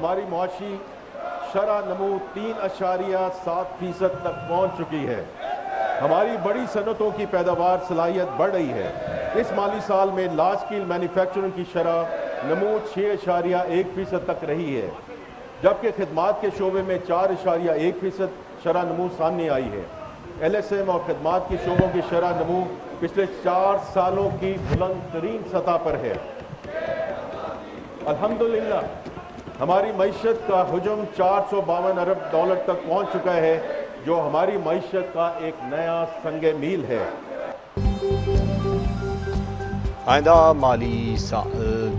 हमारी मुआशी शरह नमू 3.7% तक पहुँच चुकी है। हमारी बड़ी सनतों की पैदावार सलाहियत बढ़ रही है। इस माली साल में लार्ज स्केल मैन्युफैक्चरिंग की शरह नमू 6.1% तक रही है, जबकि खिदमात के शोबे में 4.1% शरह नमू सामने आई है। LSM और खिदमात के शोबों की शरह नमू पिछले 4 सालों की बुलंद तरीन सतह पर है। अल्हम्दुलिल्लाह हमारी मईशत का हुजम $452 अरब तक पहुंच चुका है, जो हमारी मईशत का एक नया संगे मील है। आइंदा माली साल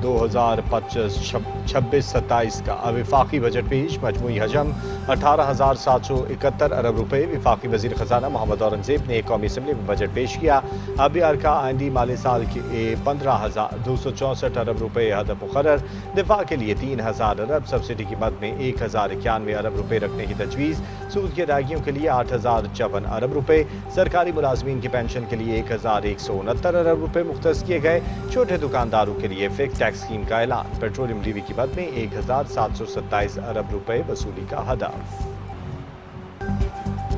2025-26-27 का वफाकी बजट पेश। मजमूई हजम 18,771 अरब रुपये। वफाकी वज़ीर ख़जाना मोहम्मद औरंगज़ेब ने कौमी असम्बली में बजट पेश किया। अबियार का आइंदी माली साल के 15,264 अरब रुपये हदफ मुक़र्रर। दिफा के लिए 3,000 अरब, सब्सिडी की मद में 1,091 अरब रुपये रखने की तजवीज़। सूद की अदायगियों के लिए 8,054 अरब रुपये। सरकारी मुलाजमीन की पेंशन के लिए 1,169 अरब रुपये मुख्तस किए गए। छोटे दुकानदारों के लिए फिक्स टैक्स स्कीम का ऐलान। पेट्रोलियम लीवी की मद में 1,727 अरब रुपये वसूली का हदफ।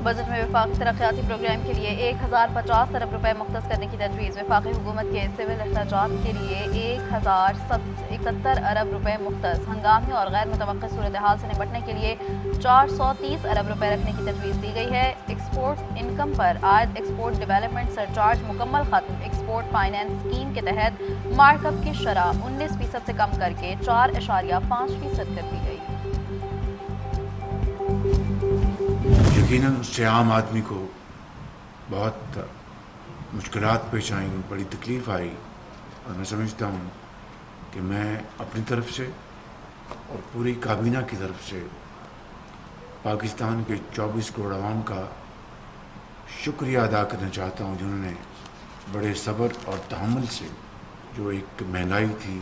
बजट में वफाकी तरक्याती प्रोग्राम के लिए 1,050 अरब रुपये मुख्तस करने की तजवीज़। वफाकी हुकूमत के सिविल अखराजात के लिए 1,071 अरब रुपये मुख्तस। हंगामी और गैर मुतवक्किल सूरत हाल से निपटने के लिए 430 अरब रुपये रखने की तजवीज़ दी गई है। एक्सपोर्ट इनकम पर आयद एक्सपोर्ट डेवलपमेंट सरचार्ज मुकम्मल खत्म। एक्सपोर्ट फाइनेंस स्कीम के तहत मार्कअप की शरह 19% से कम करके 4.5% कर दी गई। यकीनन उससे आम आदमी को बहुत मुश्किलात पेश आई, बड़ी तकलीफ़ आई, और मैं समझता हूँ कि मैं अपनी तरफ से और पूरी काबीना की तरफ से पाकिस्तान के 24 करोड़ आवाम का शुक्रिया अदा करना चाहता हूँ, जिन्होंने बड़े सब्र और तहम्मुल से जो एक महंगाई थी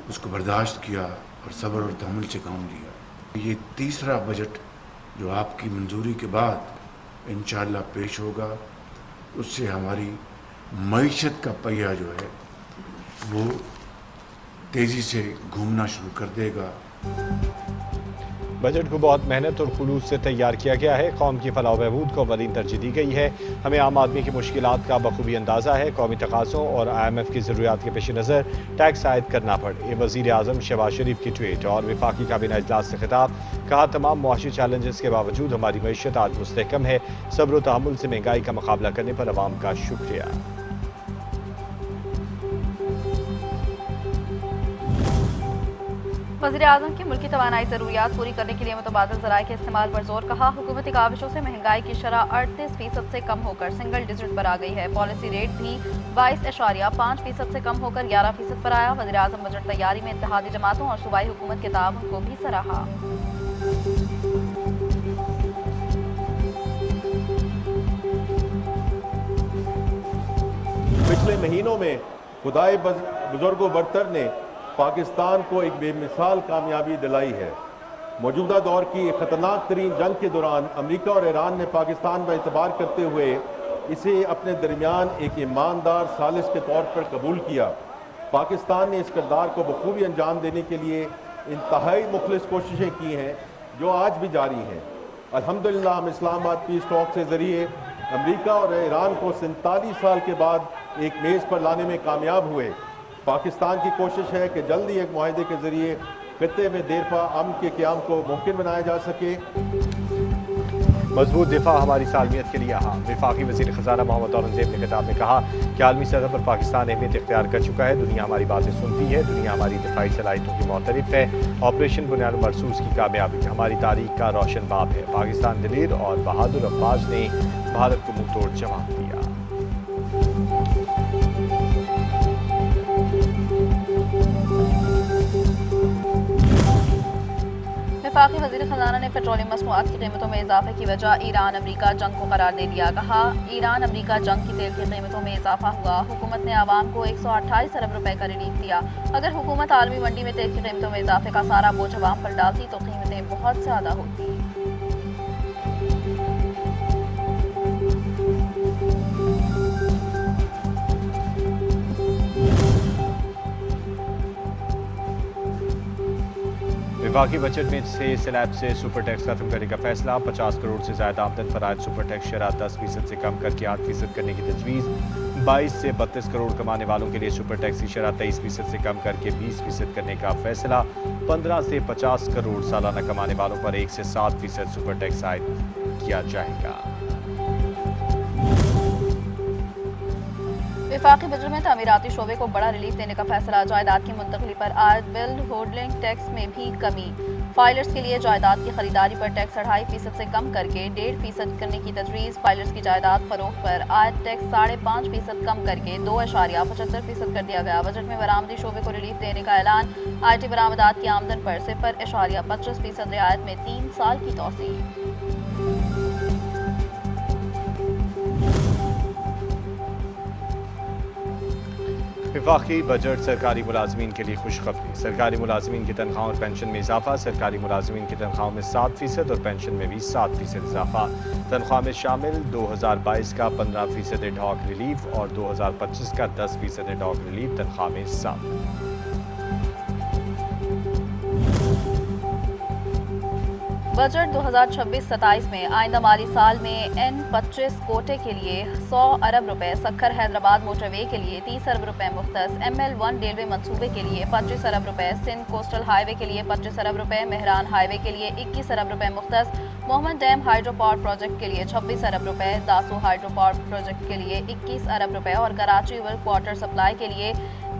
उसको बर्दाश्त किया और सब्र और तहम्मुल से काम लिया। ये तीसरा बजट जो आपकी मंजूरी के बाद इंशाअल्लाह पेश होगा, उससे हमारी मईशत का पहिया जो है वो तेज़ी से घूमना शुरू कर देगा। बजट को बहुत मेहनत और खुलूस से तैयार किया गया है। कौम की फलाह बहबूद को अवलीन तरजीह दी गई है। हमें आम आदमी की मुश्किलात का बखूबी अंदाज़ा है। कौमी तकाज़ों और IMF की ज़रूरियात के पेश नज़र टैक्स आयद करना पड़े। वज़ीर आज़म शहबाज शरीफ की ट्वीट। और वफाकी काबीना इजलास से खिताब। कहा, तमाम मुआशी चैलेंजेस के बावजूद हमारी मईशत आज मुस्तहकम है। सब्र व तहम्मुल से महंगाई का मुकाबला करने पर अवाम का शुक्रिया। वज़ीर आज़म की मुल्की तवानाई ज़रूरियात पूरी करने के लिए मुतबादल ज़राए के इस्तेमाल पर जोर। कहा, हुकूमती काविशों से महंगाई की शरह 38% से कम होकर सिंगल डिजिट पर आ गई है। पॉलिसी रेट भी 22.5% से कम होकर 11% पर आया। वज़ीर आज़म बजट तैयारी में इत्तेहादी जमातों और सूबाई हुकूमत के ताउन को भी सराहा। पिछले महीनों में खुदाए बुजुर्गो बरतर ने पाकिस्तान को एक बेमिसाल कामयाबी दिलाई है। मौजूदा दौर की खतरनाक तरीन जंग के दौरान अमेरिका और ईरान ने पाकिस्तान का एतबार करते हुए इसे अपने दरमियान एक ईमानदार सालिस के तौर पर कबूल किया। पाकिस्तान ने इस किरदार को बखूबी अंजाम देने के लिए इंतहाई मुखलिस कोशिशें की हैं, जो आज भी जारी हैं। अल्हम्दुलिल्लाह हम इस्लामाबाद पीस टॉक के ज़रिए अमेरिका और ईरान को 47 साल के बाद एक मेज़ पर लाने में कामयाब हुए। पाकिस्तान की कोशिश है कि जल्दी एक मुआहदे के ज़रिए खित्ते में देरपा अमन के क़याम को मुमकिन बनाया जा सके। मजबूत दिफा हमारी सालमियत के लिए अहम। वफाकी वज़ीर ख़ज़ाना मोहम्मद औरंगज़ेब ने खिताब में कहा कि आलमी सतह पर पाकिस्तान अहमियत इख्तियार कर चुका है। दुनिया हमारी बातें सुनती है। दुनिया हमारी दिफाई सलाहियतों की मोतरिफ है। ऑपरेशन बुनियाद मरसूस की कामयाबी हमारी तारीख का रोशन बाब है। पाकिस्तान दिलीर और बहादुर अफवाज ने भारत को मुंह तोड़ जवाब दिया। वफाकी वज़ीर ख़ज़ाना ने पेट्रोलियम मसनूआत की कीमतों में इजाफे की वजह ईरान अमरीका जंग को करार दे दिया। कहा, ईरान अमरीका जंग की तेल की कीमतों में इजाफा हुआ। हुकूमत ने आवाम को 128 अरब रुपए का रिलीफ दिया। अगर हुकूमत आलमी मंडी में तेल की कीमतों में इजाफे का सारा बोझ आवाम पर डालती तो कीमतें बहुत ज़्यादा होती। वफाकी बजट में से स्लैब से सुपर टैक्स खत्म करने का फैसला। 50 करोड़ से ज्यादा आमदन पर आज सुपर टैक्स शरह 10% से कम करके 8% करने की तजवीज़। 22 से 32 करोड़ कमाने वालों के लिए सुपर टैक्स की शरह 23% से कम करके 20% करने का फैसला। 15 से 50 करोड़ सालाना कमाने वालों पर 1 से 7% सुपर टैक्स आयद किया जाएगा। वफाकी बजट में तामीराती शोबे को बड़ा रिलीफ देने का फैसला। जायदाद की मुंतकली पर आज बिल्ड होल्डिंग टैक्स में भी कमी। फाइलर्स के लिए जायदाद की खरीदारी पर टैक्स 2.5% से कम करके 1.5% करने की तजवीज़। फाइलर्स की जायदाद फरोख्त पर आज टैक्स 5.5% कम करके 2.75% कर दिया गया। बजट में बरामदी शोबे को रिलीफ देने का ऐलान। IT बरामदात की आमदन पर 0.25% रियायत में 3 साल की तौसीह। वफाकी बजट सरकारी मुलाजमीन के लिए खुशखबरी। सरकारी मुलाजमीन की तनख्वाहों और पेंशन में इजाफा। सरकारी मुलाजमीन की तनख्वाहों में 7% और पेंशन में भी 7% इजाफा। तनख्वाह में शामिल 2022 का 15% एडहॉक रिलीफ और 2025 का 10% एडहॉक रिलीफ तनख्वाह में शामिल। बजट 2026-27 में आइंदा माली साल में N25 कोटे के लिए 100 अरब रुपए, सक्खर हैदराबाद मोटरवे के लिए 30 अरब रुपए मुख्तस, ML1 रेलवे मंसूबे के लिए 25 अरब रुपए, सिंध कोस्टल हाईवे के लिए 25 अरब रुपए, मेहरान हाईवे के लिए 21 अरब रुपए मुख्तस, Mohammad dam hydro power project के लिए 26 अरब रुपए, दासो हाइड्रो पावर प्रोजेक्ट के लिए 21 अरब रुपए और कराची वाटर सप्लाई के लिए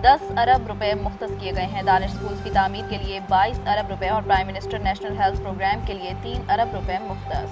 10 अरब रुपए मुख्तस किए गए हैं। दानिश स्कूल्स की तामीर के लिए 22 अरब रुपए और prime minister national health programme के लिए 3 अरब रुपए मुख्तस।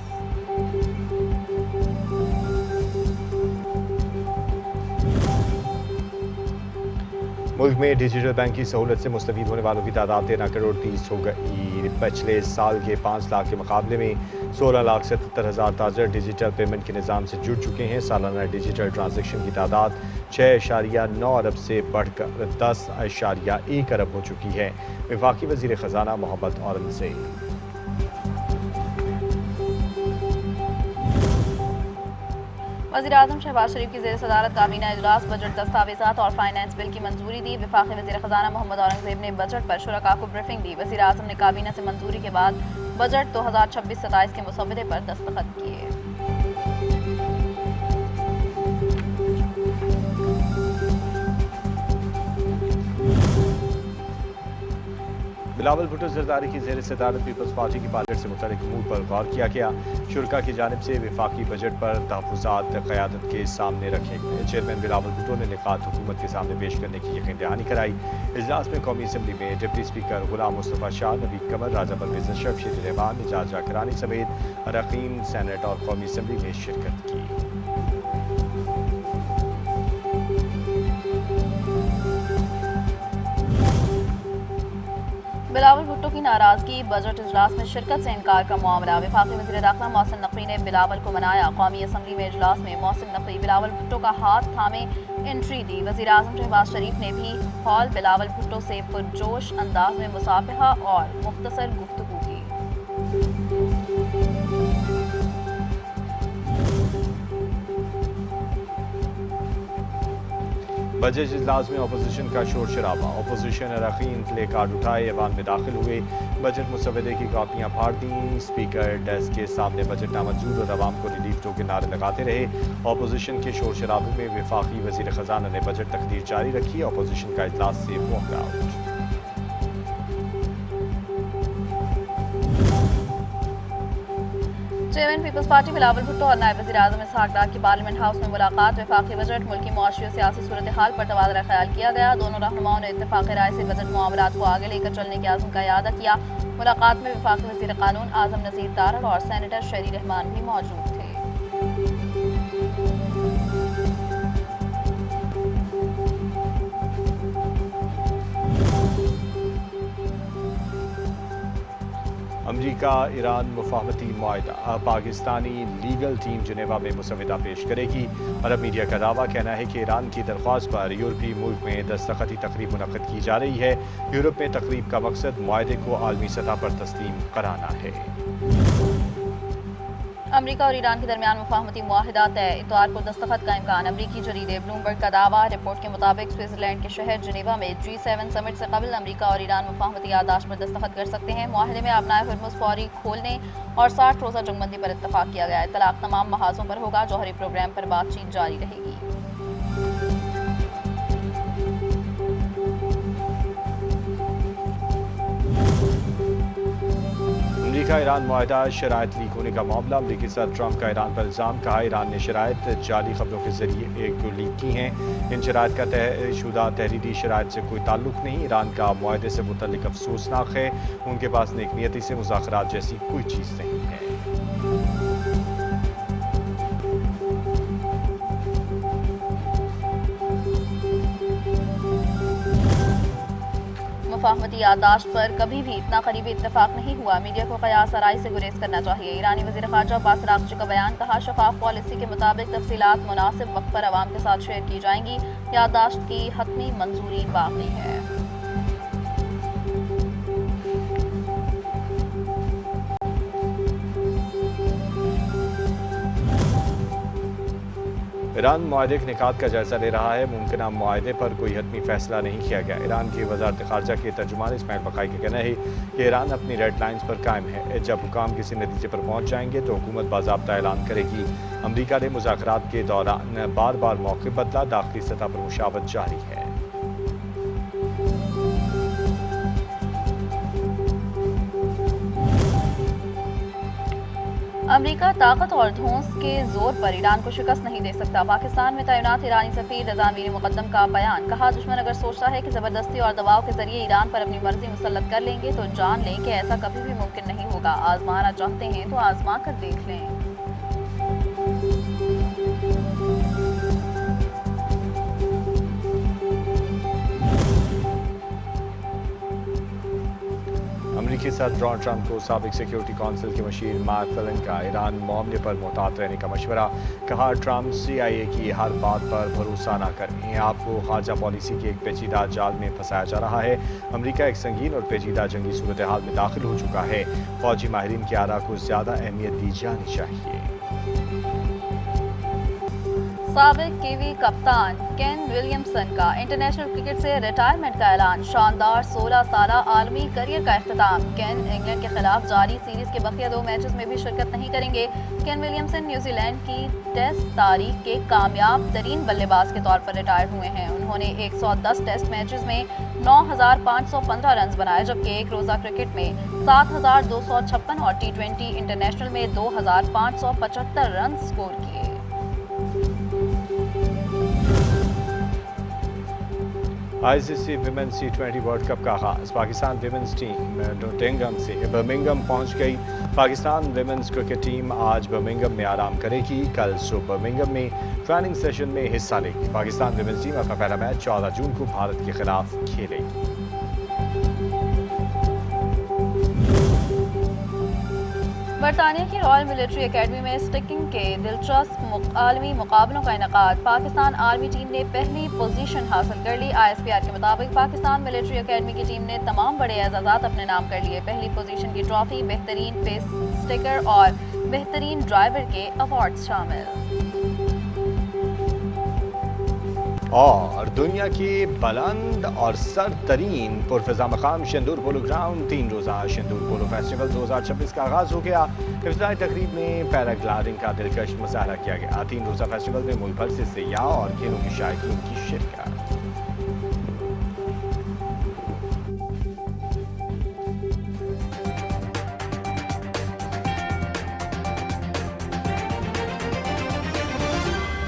मुल्क में डिजिटल बैंक की सहूलत से मुस्तफीद होने वालों की तादाद 13 करोड़ 30 हो गई। पिछले साल के 5 लाख के मुकाबले में 16,77,000 ताजर डिजिटल पेमेंट के निज़ाम से जुड़ चुके हैं। सालाना डिजिटल ट्रांजेक्शन की तादाद 6.9 अरब से बढ़कर 10.1 अरब हो चुकी है। वफाकी वज़ीर ख़जाना मोहम्मद औरंगज़ेब। वज़ीर-ए-आज़म शहबाज शरीफ की ज़ेर सदारत काबीना इजलास बजट दस्तावेज़ात और फाइनेंस बिल की मंजूरी दी। वफाकी वज़ीर ख़जाना मोहम्मद औरंगज़ेब ने बजट पर शुरका को ब्रीफिंग दी। वज़ीर-ए-आज़म ने काबीना से मंजूरी के बाद बजट 2026-27 के मुसव्वदे पर दस्तखत किए। बिलावल भुट्टो ज़रदारी की ज़ेर सदारत पीपल्स पार्टी की बजट से मुतल्लिक़ अमूर पर गौर किया गया। शुरका की जानिब से वफाकी बजट पर तहफ़्फ़ुज़ात क़यादत के सामने रखे गए। चेयरमैन बिलावल भुट्टो ने निकात हुकूमत के सामने पेश करने की यकीन दहानी कराई। इजलास में कौमी असम्बली में डिप्टी स्पीकर गुलाम मुस्तफ़ा शाह, नवीद कमर, राजा परवेज़ अशरफ, शेर रहमान, एजाज जाकिरानी समेत अरकान सेनेट और कौमी असम्बली ने शिरकत की। बिलावल भुट्टो की नाराजगी, बजट इजलास में शिरकत से इनकार का मामला। वफाकी वज़ीर दाखिला मोहसिन नकवी ने बिलावल को मनाया। कौमी असम्बली में इजलास में मोहसिन नकवी बिलावल भुट्टो का हाथ थामे एंट्री दी। वज़ीर-ए-आज़म शहबाज शरीफ ने भी हॉल बिलावल भुट्टो से पुरजोश अंदाज में मुसाफहा और मुख्तसर गुफ्तगू की। बजट इजलास में अपोजिशन का शोर शराबा। अपोजिशन अरकान प्ले कार्ड उठाए ऐवान में दाखिल हुए। बजट मुसवदे की कापियां फाड़ दी। स्पीकर डेस्क के सामने बजट नामंजूर और अवाम को रिलीफ दो के नारे लगाते रहे। अपोजिशन के शोर शराबे में वफाकी वज़ीर ख़जाना ने बजट तकदीर जारी रखी। अपोजिशन का इजलास से walkout. Chairman people's party Bilawal Bhutto और नायब वज़ीर-ए-आज़म इसहाक डार की पार्लियामेंट हाउस में मुलाकात। वफाकी बजट, मुल्की मुआशी और सियासी सूरत हाल पर तबादला ख्याल किया गया। दोनों रहनुमाओं ने इत्तेफाक राय से बजट मामलात को आगे लेकर चलने के आज़म का इरादा किया। मुलाकात में वफाकी वज़ीर कानून आज़म नज़ीर तारड़ और सेनेटर शेरी रहमान भी मौजूद थे। अमरीका ईरान मुफाहमती मुआहदा। पाकिस्तानी लीगल टीम जिनेवा में मुसवदा पेश करेगी। अरब मीडिया का दावा कहना है कि ईरान की दरख्वास्त पर यूरोपीय मुल्क में दस्तखती तकरीब मुनक़्क़द की जा रही है। यूरोप में तकरीब का मकसद मुआहदे को आलमी सतह पर तस्लीम कराना है। अमरीका और ईरान के दरमियान मुफाहमती मुआहिदा तय, इतवार को दस्तखत का इम्कान। अमरीकी जरीदे ब्लूमबर्ग का दावा। रिपोर्ट के मुताबिक स्विट्जरलैंड के शहर जिनेवा में G7 समिट से कबल अमरीका और ईरान मुफाहमती याददाश्त पर दस्तखत कर सकते हैं। मुआहिदे में आपनाए हुर्मुज़ फौरी खोलने और 60 रोज़ा जंगबंदी पर इत्तफाक किया गया है। तलाक तमाम महाजों पर होगा। जौहरी प्रोग्राम पर बातचीत जारी रहेगी। अमरीका ईरान मुआहिदा शराइत लीक होने का मामला। अमरीकी सदर ट्रंप का ईरान पर इल्ज़ाम। कहा ईरान ने शराइत जाली खबरों के जरिए एक लीक की हैं। इन शराइत का तयशुदा तहरीरी शराइत से कोई ताल्लुक नहीं। ईरान का मुआहिदे से मुतल्लिक अफसोसनाक है। उनके पास नेकनियती से मुज़ाकरात जैसी कोई चीज़ नहीं है। मुफाहमती याददाश्त पर कभी भी इतना करीबी इत्तेफाक नहीं हुआ। मीडिया को कयास आराई से गुरेज करना चाहिए। ईरानी वज़ीर ख़ारजा अब्बास अराग़ची का बयान। कहा शफाफ पॉलिसी के मुताबिक तफसीलात मुनासिब वक्त पर आवाम के साथ शेयर की जाएंगी। याददाश्त की हतमी मंजूरी बाकी है। ईरान मुआहदे के निकात का जायजा ले रहा है। मुमकिन मुआहदे पर कोई हतमी फैसला नहीं किया गया। ईरान की वज़ारत ख़ारजा के तर्जुमान इस्माइल बक़ाई का कहना है कि ईरान अपनी रेड लाइन्स पर कायम है। जब हुकाम किसी नतीजे पर पहुँच जाएंगे तो हुकूमत बाज़ाब्ता ऐलान करेगी। अमरीका ने मुज़ाकरात के दौरान बार बार मौक़िफ़ बदला। दाखिली सतह पर मुशावरत जारी है। अमरीका ताकत और धौंस के जोर पर ईरान को शिकस्त नहीं दे सकता। पाकिस्तान में तैनात ईरानी सफ़ीर रज़ा मीर मुक़द्दम का बयान। कहा दुश्मन अगर सोचता है कि ज़बरदस्ती और दबाव के जरिए ईरान पर अपनी मर्जी मुसल्लत कर लेंगे तो जान लें कि ऐसा कभी भी मुमकिन नहीं होगा। आजमाना चाहते हैं तो आजमा कर देख लें। अमरीकी सदर डोनाल्ड ट्रंप को साबिक सिक्योरिटी काउंसिल के मशीर मार्क फेलन का ईरान मामले पर मुहतात रहने का मशवरा। कहा ट्रंप CIA की हर बात पर भरोसा न करें। आपको खारजा पॉलिसी की एक पेचीदा जाल में फंसाया जा रहा है। अमरीका एक संगीन और पेचीदा जंगी सूरत हाल में दाखिल हो चुका है। फौजी माहिरीन की आरा को ज़्यादा अहमियत दी जानी चाहिए। साबिक कीवी कप्तान केन विलियमसन का इंटरनेशनल क्रिकेट से रिटायरमेंट का ऐलान। शानदार 16 साला आलमी करियर का इख्तिताम। केन इंग्लैंड के खिलाफ जारी सीरीज के बकिया 2 मैचेस में भी शिरकत नहीं करेंगे। केन विलियमसन न्यूजीलैंड की टेस्ट तारीख के कामयाब तरीन बल्लेबाज के तौर पर रिटायर हुए हैं। उन्होंने 110 टेस्ट मैचेस में 9,515 रन बनाए, जबकि एक रोज़ा क्रिकेट में 7,256 और T20 इंटरनेशनल में 2,575 रन स्कोर किए। ICC women's T20 world cup का आगाज। पाकिस्तान विमेंस टीम नोटिंघम से बर्मिंघम पहुंच गई। पाकिस्तान विमेंस क्रिकेट टीम आज बर्मिंघम में आराम करेगी। कल सुबह बर्मिंघम में ट्रेनिंग सेशन में हिस्सा लेगी। पाकिस्तान विमेंस टीम अपना पहला मैच 14 जून को भारत के खिलाफ खेलेगी। बरतानिया की रॉयल मिलिट्री एकेडमी में स्टिकिंग के दिलचस्प आलमी मुकाबलों का इनेकाद। पाकिस्तान आर्मी टीम ने पहली पोजीशन हासिल कर ली। ISPR के मुताबिक पाकिस्तान मिलिट्री एकेडमी की टीम ने तमाम बड़े एजाज़ात अपने नाम कर लिए। पहली पोजीशन की ट्रॉफी, बेहतरीन पेस स्टिकर और बेहतरीन ड्राइवर के अवार्ड शामिल। और दुनिया की बुलंद और सरतरीन पुरफिजा मकाम शेंदूर पोलो ग्राउंड 3 रोज़ा शेंदूर पोलो फेस्टिवल 2026 का आगाज़ हो गया। इफ्तिताई तकरीब में पैराग्लाइडिंग का दिलकश मुजाहरा किया गया। 3 रोज़ा फेस्टिवल में मुल्क भर से सयाह और खेलों के शायकीन की शिरकत।